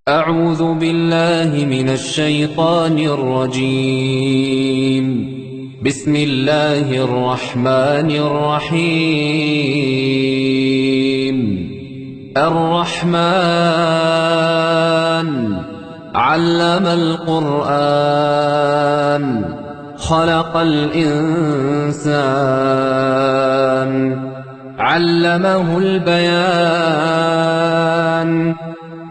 أعوذ بالله من الشيطان الرجيم. بسم الله الرحمن الرحيم. الرحمن علم القرآن خلق الإنسان علمه البيان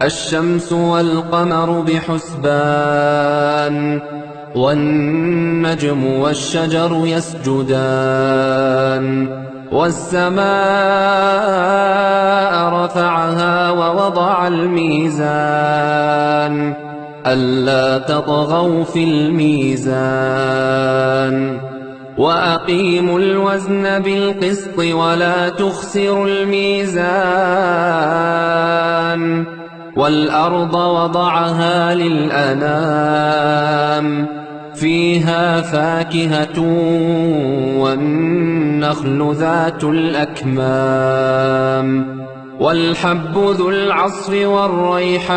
الشمس والقمر بحسبان والنجم والشجر يسجدان والسماء رفعها ووضع الميزان ألا تطغوا في الميزان وأقيموا الوزن بالقسط ولا تخسروا الميزان والأرض وضعها للأنام فيها فاكهة والنخل ذات الأكمام والحب ذو العصف والريحان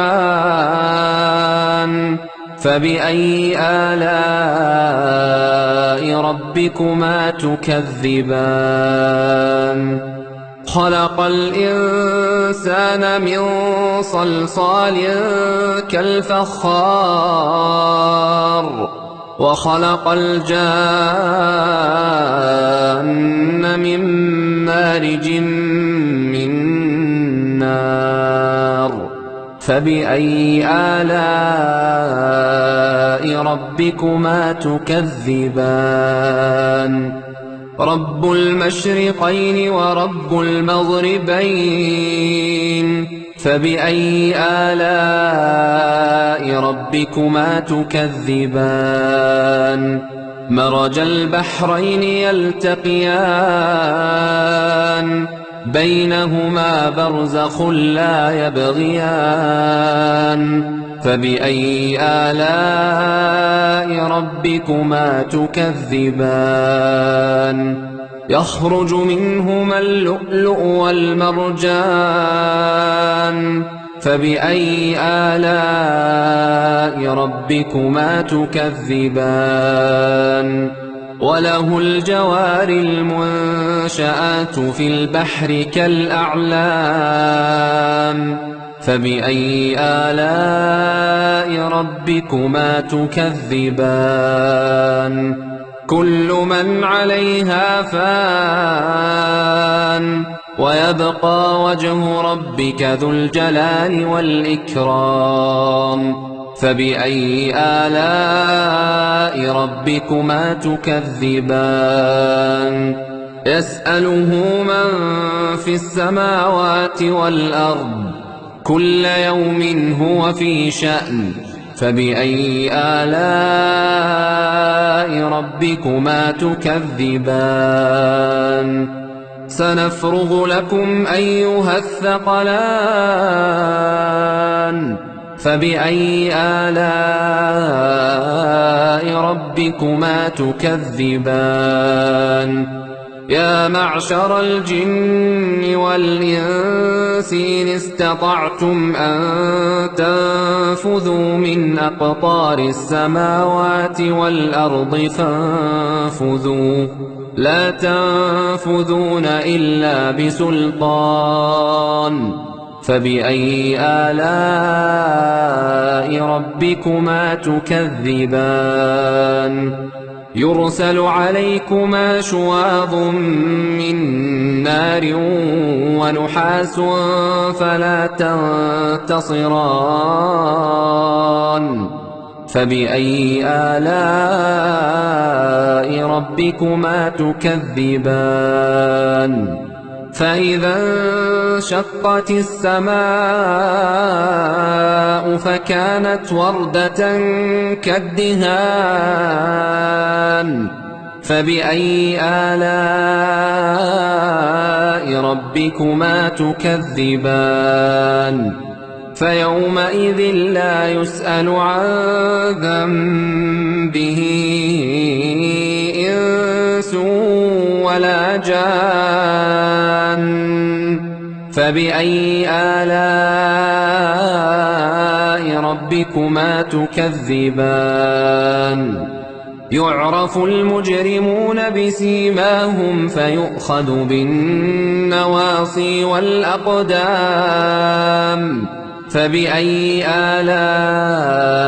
فبأي آلاء ربكما تكذبان خلق الإنسان من صلصال كالفخار وخلق الجان من مارج من نار فبأي آلاء ربكما تكذبان رب المشرقين ورب المغربين فبأي آلاء ربكما تكذبان مرج البحرين يلتقيان بينهما برزخ لا يبغيان فبأي آلاء ربكما تكذبان يخرج منهما اللؤلؤ والمرجان فبأي آلاء ربكما تكذبان وله الجوار المنشآت في البحر كالأعلام فبأي آلاء ربكما تكذبان كل من عليها فان ويبقى وجه ربك ذو الجلال والإكرام فبأي آلاء ربكما تكذبان يسأله من في السماوات والأرض كل يوم هو في شأن فبأي آلاء ربكما تكذبان سنفرغ لكم أيها الثقلان فبأي آلاء ربكما تكذبان يا معشر الجن والإنس إن استطعتم أن تنفذوا من أقطار السماوات والأرض فانفذوا لا تنفذون إلا بسلطان فبأي آلاء ربكما تكذبان يرسل عليكما شواظ من نار ونحاس فلا تنتصران فبأي آلاء ربكما تكذبان فإذا انشقت السماء فكانت وردة كالدهان فبأي آلاء ربكما تكذبان فيومئذ لا يسأل عن ذنبه إنس ولا جان فبأي آلاء ربكما تكذبان يعرف المجرمون بسيماهم فيؤخذ بالنواصي والأقدام فبأي آلاء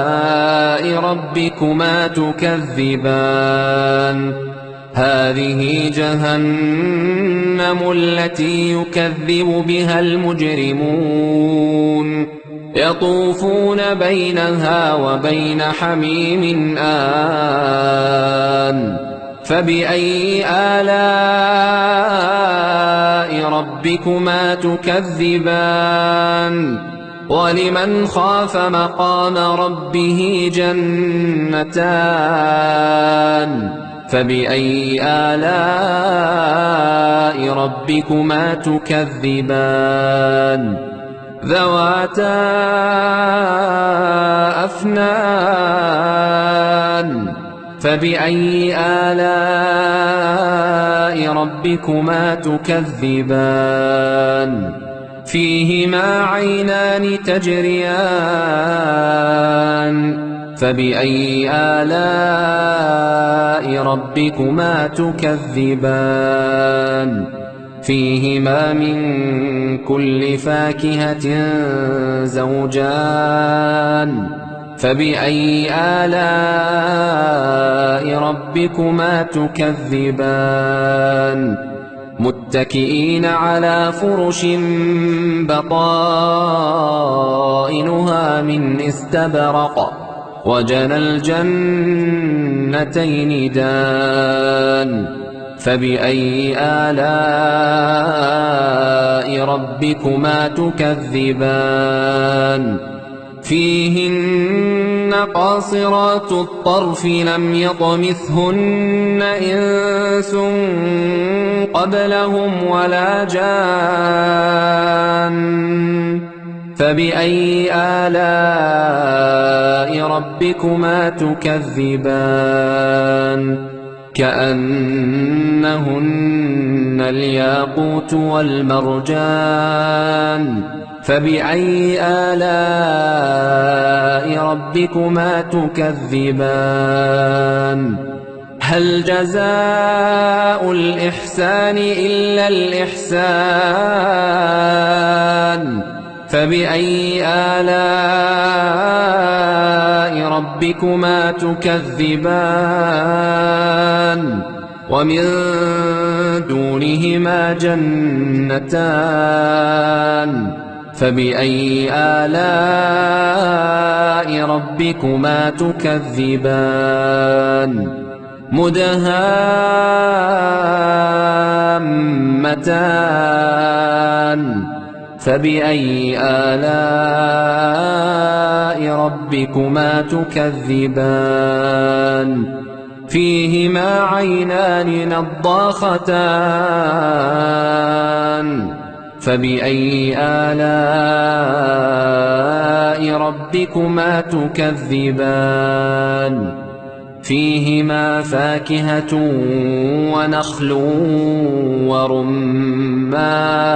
ربكما تكذبان هذه جهنم التي يكذب بها المجرمون يطوفون بينها وبين حميم آن فبأي آلاء ربكما تكذبان ولمن خاف مقام ربه جنتان فبأي آلاء ربكما تكذبان ذواتا أفنان فبأي آلاء ربكما تكذبان فيهما عينان تجريان فبأي آلاء ربكما تكذبان فيهما من كل فاكهة زوجان فبأي آلاء ربكما تكذبان متكئين على فرش بطائنها من استبرق وجنى الجنتين دان فبأي آلاء ربكما تكذبان فيهن قاصرات الطرف لم يطمثهن إنس قبلهم ولا جان فبأي آلاء ربكما تكذبان كأنهن الياقوت والمرجان فبأي آلاء ربكما تكذبان هل جزاء الإحسان إلا الإحسان فبأي آلاء ربكما تكذبان ومن دونهما جنتان فبأي آلاء ربكما تكذبان مدهامتان فبأي آلاء ربكما تكذبان فيهما عينان نضاختان فبأي آلاء ربكما تكذبان فيهما فاكهة ونخل ورمان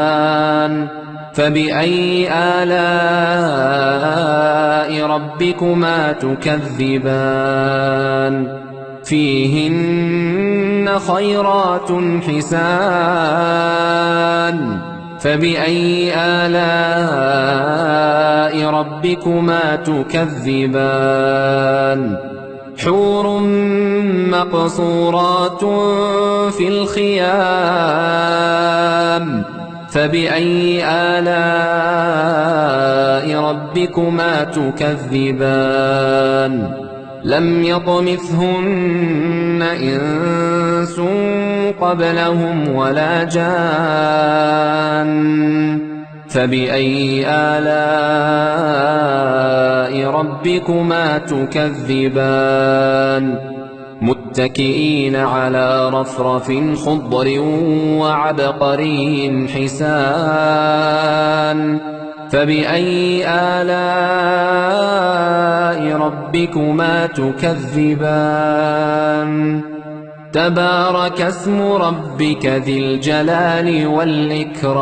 فبأي آلاء ربكما تكذبان فيهن خيرات حسان فبأي آلاء ربكما تكذبان حور مقصورات في الخيام فبأي آلاء ربكما تكذبان لم يطمثهن إنس قبلهم ولا جان فبأي آلاء ربكما تكذبان متكئين على رفرف خضر وعبقري حسان فبأي آلاء ربكما تكذبان تبارك اسم ربك ذي الجلال والإكرام